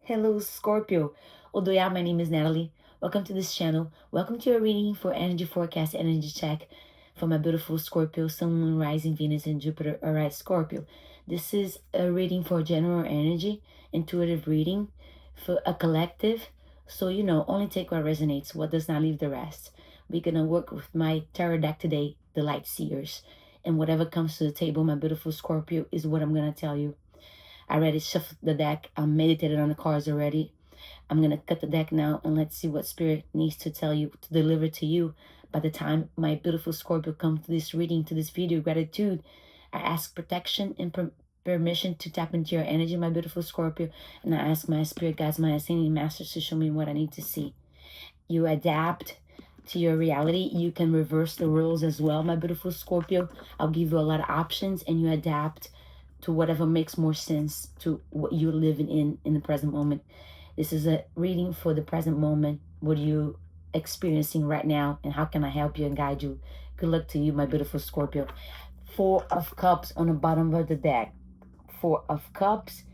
Hello, Scorpio. Although, yeah, my name is Natalie. Welcome to this channel. Welcome to your reading for energy forecast, energy check for my beautiful Scorpio, Sun, Moon, Rising, Venus, and Jupiter. All right, Scorpio. This is a reading for general energy, intuitive reading for a collective. So, only take what resonates, what does not leave the rest. We're going to work with my tarot deck today, the Light Seers. And whatever comes to the table, my beautiful Scorpio, is what I'm going to tell you. I already shuffled the deck. I meditated on the cards already. I'm going to cut the deck now and let's see what Spirit needs to tell you, to deliver to you. By the time my beautiful Scorpio comes to this reading, to this video, gratitude, I ask protection and permission to tap into your energy, my beautiful Scorpio. And I ask my Spirit guides, my ascending masters to show me what I need to see. You adapt to your reality. You can reverse the rules as well, my beautiful Scorpio. I'll give you a lot of options and you adapt to whatever makes more sense to what you're living in the present moment. This is a reading for the present moment. What are you experiencing right now, and how can I help you and guide you? Good luck to you, my beautiful Scorpio. Four of Cups on the bottom of the deck. Four of Cups,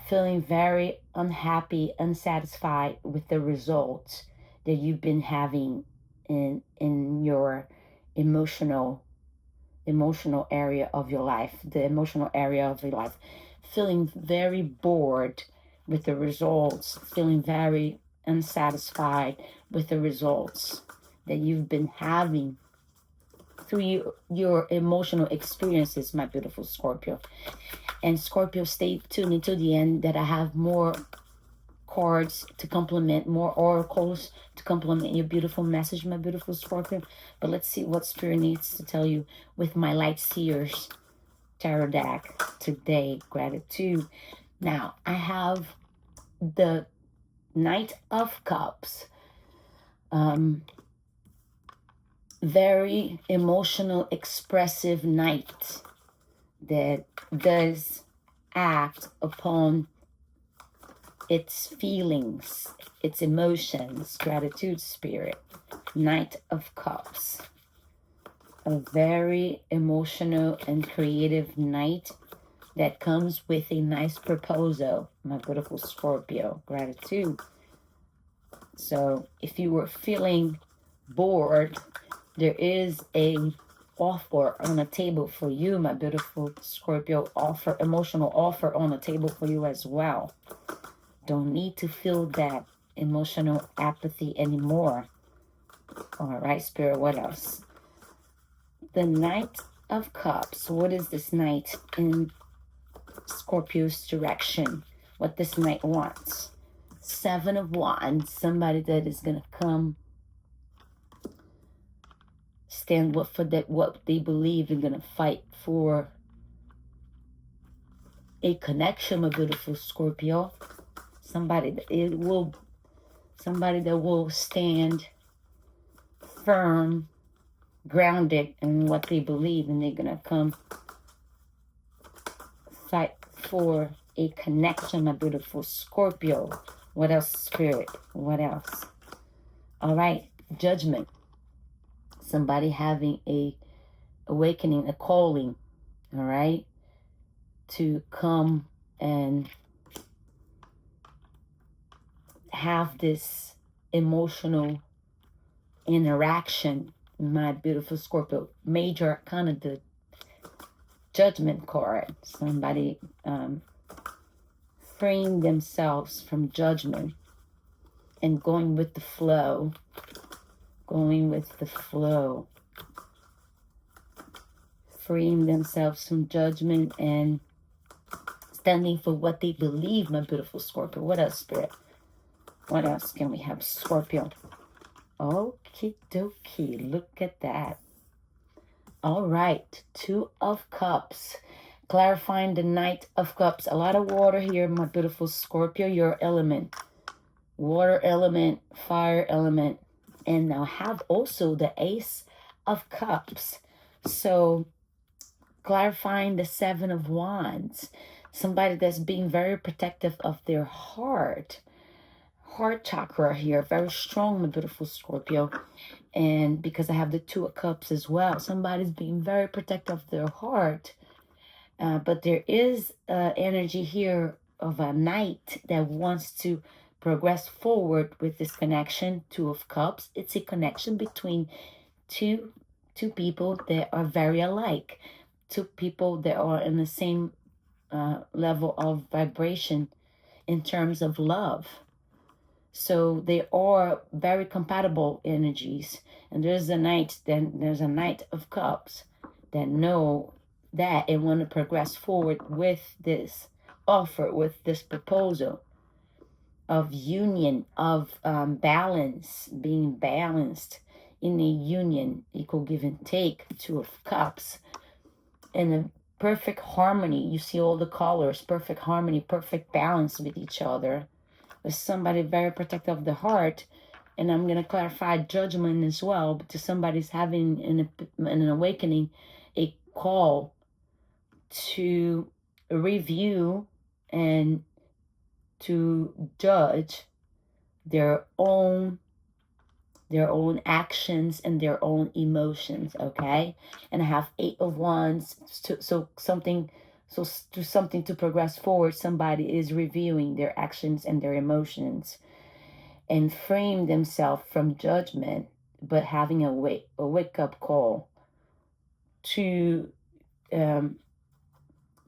feeling very unhappy, unsatisfied with the results that you've been having in your emotional area of your life, the emotional area of your life, feeling very bored with the results, feeling very unsatisfied with the results that you've been having through your emotional experiences, my beautiful Scorpio. And Scorpio, stay tuned until the end, that I have more cards to complement, more oracles to complement your beautiful message, my beautiful Scorpio. But let's see what Spirit needs to tell you with my Light Seers tarot deck today. Gratitude. Now, I have the Knight of Cups. Very emotional, expressive knight that does act upon its feelings, its emotions. Gratitude, Spirit. Knight of Cups. A very emotional and creative knight that comes with a nice proposal, my beautiful Scorpio. Gratitude. So if you were feeling bored, there is a offer on the table for you, my beautiful Scorpio. Offer, emotional offer on the table for you as well. Don't need to feel that emotional apathy anymore. All right, Spirit, what else? The Knight of Cups. What is this knight in Scorpio's direction? What this knight wants? Seven of Wands. Somebody that is going to come, stand up for that, what they believe, and going to fight for a connection, my beautiful Scorpio. Somebody that will stand firm, grounded in what they believe, and they're gonna come fight for a connection, my beautiful Scorpio. What else, Spirit? What else? All right, Judgment. Somebody having a awakening, a calling, all right, to come and have this emotional interaction, my beautiful Scorpio. Major kind of the Judgment card. Somebody freeing themselves from judgment and going with the flow. Going with the flow. Freeing themselves from judgment and standing for what they believe, my beautiful Scorpio. What else, Spirit? What else can we have, Scorpio? Okie dokie, look at that. All right, Two of Cups. Clarifying the Knight of Cups. A lot of water here, my beautiful Scorpio. Your element. Water element, fire element. And now have also the Ace of Cups. So clarifying the Seven of Wands. Somebody that's being very protective of their heart chakra here, very strong, my beautiful Scorpio. And because I have the Two of Cups as well, somebody's being very protective of their heart, but there is energy here of a knight that wants to progress forward with this connection. Two of Cups. It's a connection between two people that are very alike, two people that are in the same level of vibration in terms of love. So they are very compatible energies. And there's a knight, then there's a Knight of Cups that know that and want to progress forward with this offer, with this proposal of union, of balance, being balanced in a union, equal give and take, Two of Cups, in a perfect harmony. You see all the colors, perfect harmony, perfect balance with each other. With somebody very protective of the heart, and I'm going to clarify judgment as well, but to somebody's having an awakening, a call to review and to judge their own actions and their own emotions. Okay, and I have Eight of Wands. So something to progress forward, somebody is reviewing their actions and their emotions and frame themselves from judgment, but having a wake up call to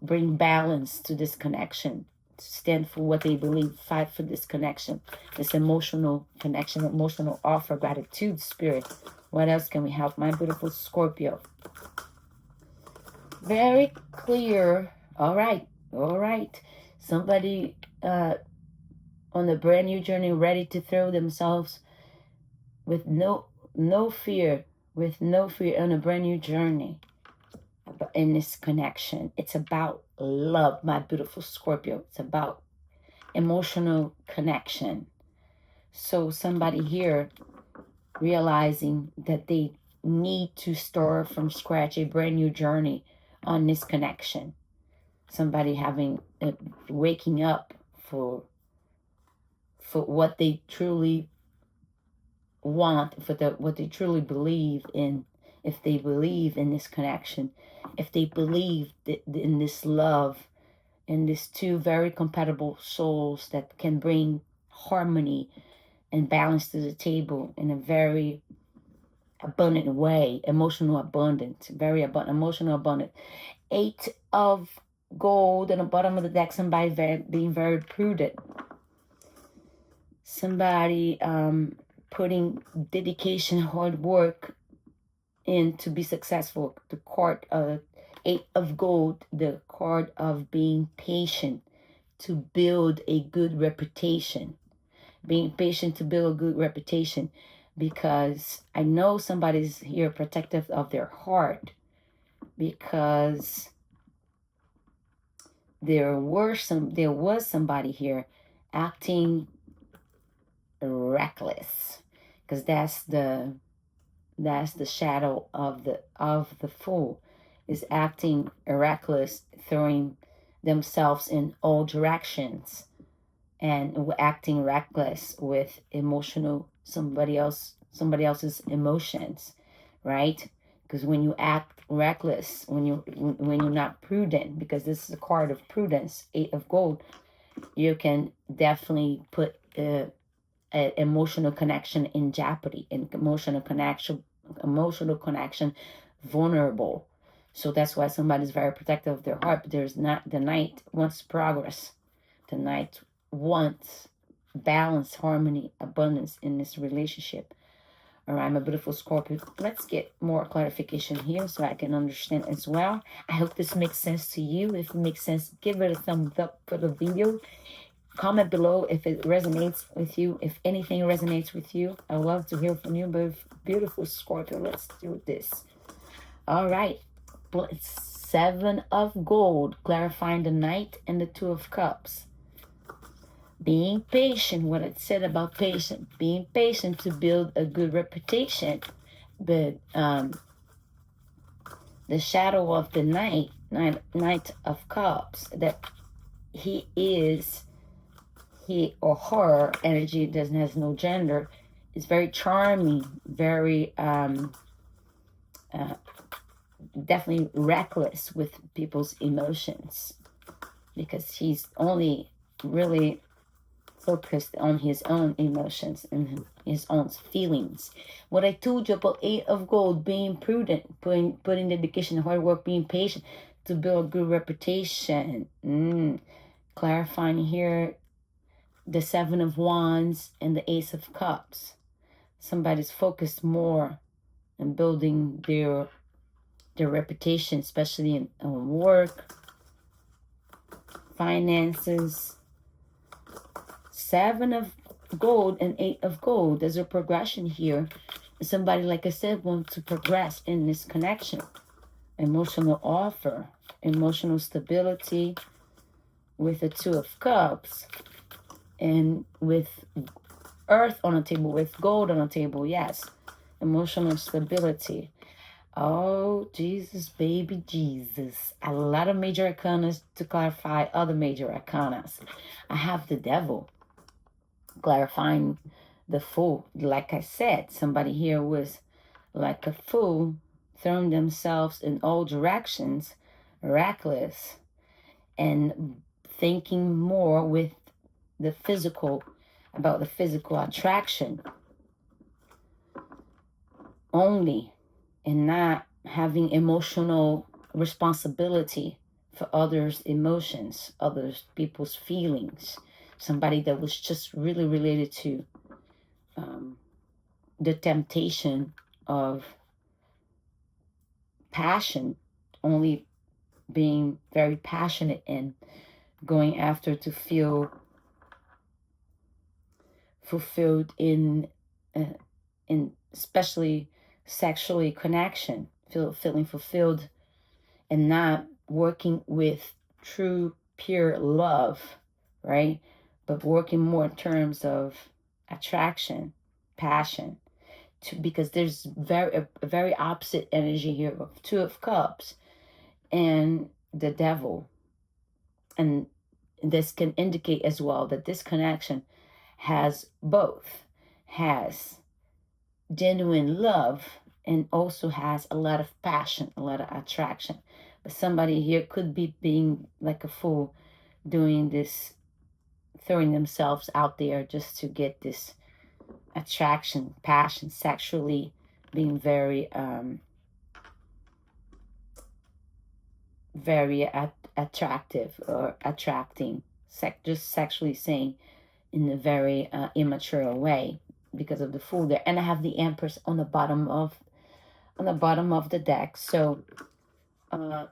bring balance to this connection, stand for what they believe, fight for this connection, this emotional connection, emotional offer, gratitude spirit. What else can we have, my beautiful Scorpio? Very clear. All right. Somebody on a brand new journey, ready to throw themselves with no fear, on a brand new journey in this connection. It's about love, my beautiful Scorpio. It's about emotional connection. So somebody here realizing that they need to start from scratch a brand new journey on this connection. Somebody having waking up for what they truly want, for what they truly believe in. If they believe in this connection, if they believe in this love, in these two very compatible souls that can bring harmony and balance to the table in a very abundant way, emotional abundant, very abundant, emotional abundant. Eight of Gold on the bottom of the deck, somebody being very prudent, somebody putting dedication, hard work in to be successful. The card of Eight of Gold, the card of being patient to build a good reputation. Being patient to build a good reputation, because I know somebody's here protective of their heart, because there was somebody here acting reckless, because that's the shadow of the Fool, is acting reckless, throwing themselves in all directions and acting reckless with somebody else's emotions, right? Because when you act reckless, when you're not prudent, because this is a card of prudence, Eight of Gold, you can definitely put an emotional connection in jeopardy, and emotional connection vulnerable. So that's why somebody's very protective of their heart. But the Knight wants progress. The Knight wants balance, harmony, abundance in this relationship. All right, my beautiful Scorpio. Let's get more clarification here so I can understand as well. I hope this makes sense to you. If it makes sense, give it a thumbs up for the video. Comment below if it resonates with you, if anything resonates with you. I love to hear from you, but beautiful Scorpio, let's do this. All right, Seven of Gold, clarifying the Knight and the Two of Cups. Being patient, what I said about patient, being patient to build a good reputation. But the shadow of the Knight of Cups, that he or her energy has no gender, is very charming, very definitely reckless with people's emotions, because he's only really focused on his own emotions and his own feelings. What I told you about Eight of Gold, being prudent, putting dedication, hard work, being patient to build a good reputation. Clarifying here the Seven of Wands and the Ace of Cups. Somebody's focused more on building their reputation, especially in work, finances. Seven of Gold and Eight of Gold. There's a progression here. Somebody, like I said, wants to progress in this connection. Emotional offer, emotional stability with the Two of Cups, and with Earth on the table, with gold on the table. Yes, emotional stability. Oh, Jesus, baby Jesus. A lot of major arcanas to clarify other major arcanas. I have the Devil clarifying the Fool. Like I said, somebody here was like a fool, throwing themselves in all directions, reckless, and thinking more with the physical, about the physical attraction only, and not having emotional responsibility for others' emotions, others people's feelings. Somebody that was just really related to the temptation of passion, only being very passionate and going after to feel fulfilled in especially sexually connection, feeling fulfilled, and not working with true pure love, right? But working more in terms of attraction, passion, because there's a very opposite energy here of Two of Cups and the Devil. And this can indicate as well that this connection has both, has genuine love, and also has a lot of passion, a lot of attraction. But somebody here could be being like a fool, doing this, throwing themselves out there just to get this attraction, passion, sexually being very attractive or attracting, just sexually saying in a very immature way because of the Fool there. And I have the Empress on the bottom of the deck. So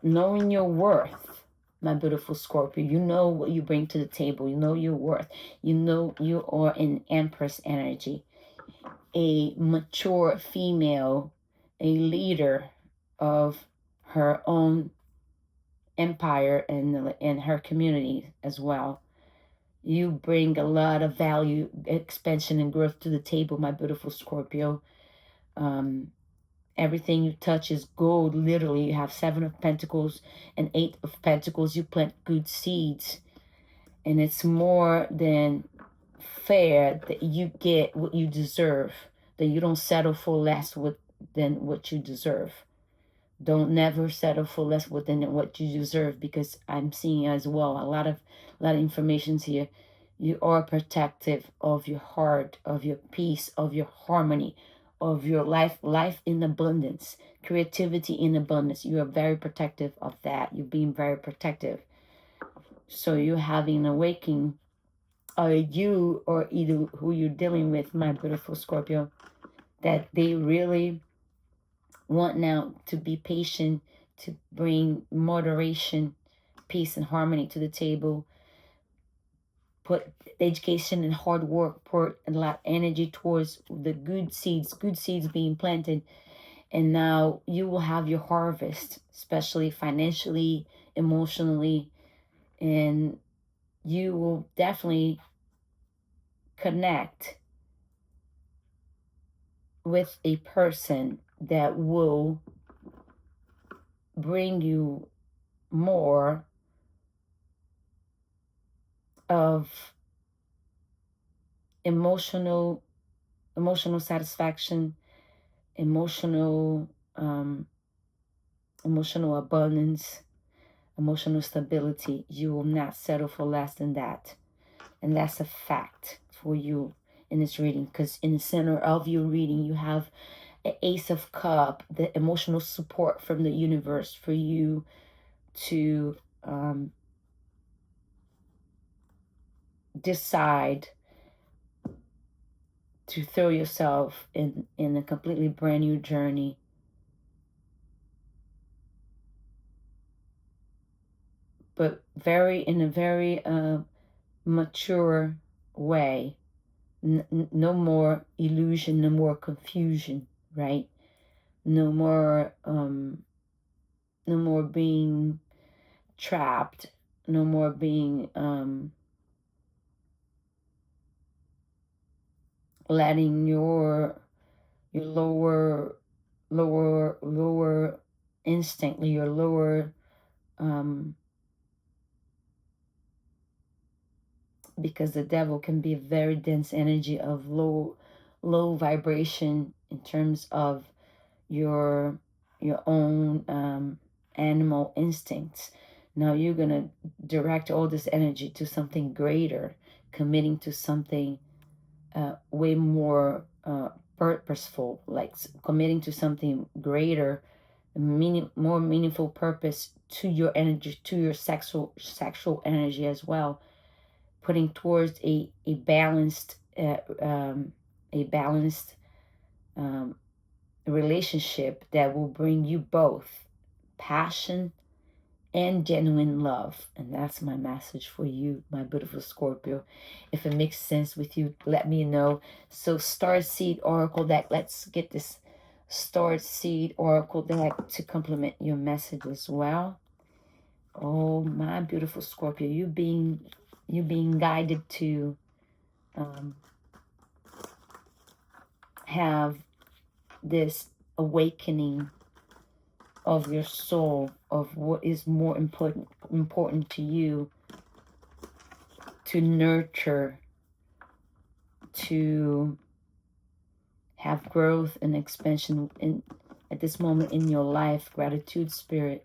knowing your worth, my beautiful Scorpio, you know what you bring to the table, you know your worth, you know you are in Empress energy, a mature female, a leader of her own empire and her community as well. You bring a lot of value, expansion, and growth to the table, my beautiful Scorpio. Everything you touch is gold. Literally, you have Seven of Pentacles and Eight of Pentacles. You plant good seeds, and it's more than fair that you get what you deserve, that you don't settle for less than what you deserve. Don't never settle for less than what you deserve, because I'm seeing as well a lot of information here. You are protective of your heart, of your peace, of your harmony, of your life in abundance, creativity in abundance. You are very protective of that. You're being very protective. So you're having an awakening, or you or either who you're dealing with, my beautiful Scorpio, that they really want now to be patient, to bring moderation, peace, and harmony to the table. Put education and hard work, put a lot of energy towards the good seeds being planted. And now you will have your harvest, especially financially, emotionally, and you will definitely connect with a person that will bring you more of emotional satisfaction, emotional emotional abundance, emotional stability. You will not settle for less than that. And that's a fact for you in this reading, because in the center of your reading, you have an Ace of Cup, the emotional support from the universe for you to decide to throw yourself in a completely brand new journey. But in a very mature way. No more illusion, no more confusion, right? No more no more being trapped, no more being letting your lower instinct, your lower because the devil can be a very dense energy of low vibration in terms of your own animal instincts. Now you're gonna direct all this energy to something greater, committing to something way more purposeful, like committing to something greater, more meaningful purpose to your energy, to your sexual energy as well, putting towards a balanced um, relationship that will bring you both passion and genuine love. And that's my message for you, my beautiful Scorpio. If it makes sense with you, let me know. So Star Seed Oracle deck, let's get this Star Seed Oracle deck to complement your message as well. Oh, my beautiful Scorpio, you being guided to have this awakening of your soul, of what is more important to you, to nurture, to have growth and expansion in at this moment in your life. Gratitude spirit.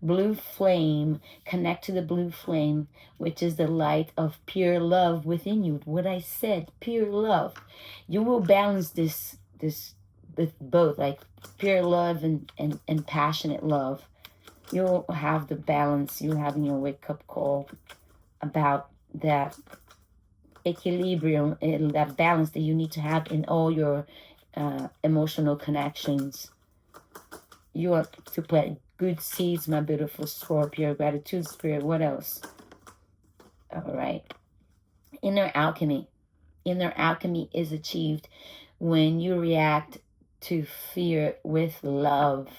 Blue flame, connect to the blue flame, which is the light of pure love within you. What I said, pure love. You will balance this with both, like pure love and passionate love. You'll have the balance. You're having your wake-up call about that equilibrium, that balance that you need to have in all your emotional connections. You are to plant good seeds, my beautiful Scorpio. Gratitude spirit. What else? All right. Inner alchemy. Inner alchemy is achieved when you react to fear with love.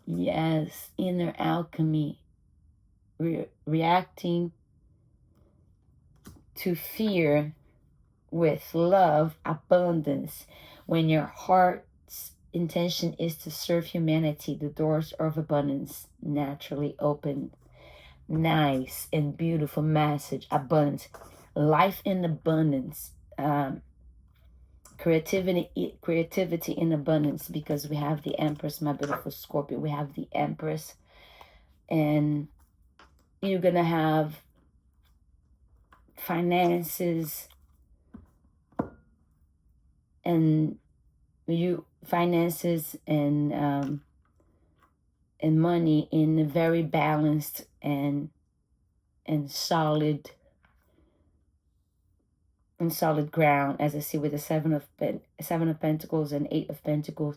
Yes, inner alchemy. Reacting to fear with love, abundance. When your heart's intention is to serve humanity, the doors of abundance naturally open. Nice and beautiful message. Abundance, life in abundance, creativity in abundance, because we have the Empress, my beautiful Scorpio. We have the Empress, and you're gonna have finances and and money in a very balanced and solid ground, as I see with the Seven of Pentacles and Eight of Pentacles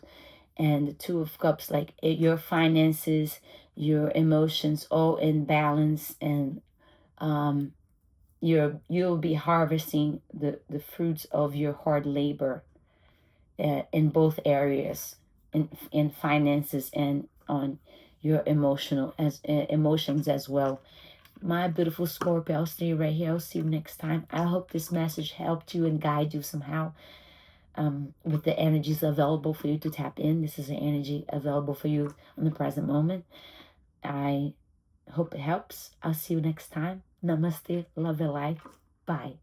and the Two of Cups. Like your finances, your emotions, all in balance, and you'll be harvesting the fruits of your hard labor in both areas, in finances and on your emotions as well. My beautiful Scorpio, I'll stay right here. I'll see you next time. I hope this message helped you and guide you somehow with the energies available for you to tap in. This is an energy available for you in the present moment. I hope it helps. I'll see you next time. Namaste. Love your life. Bye.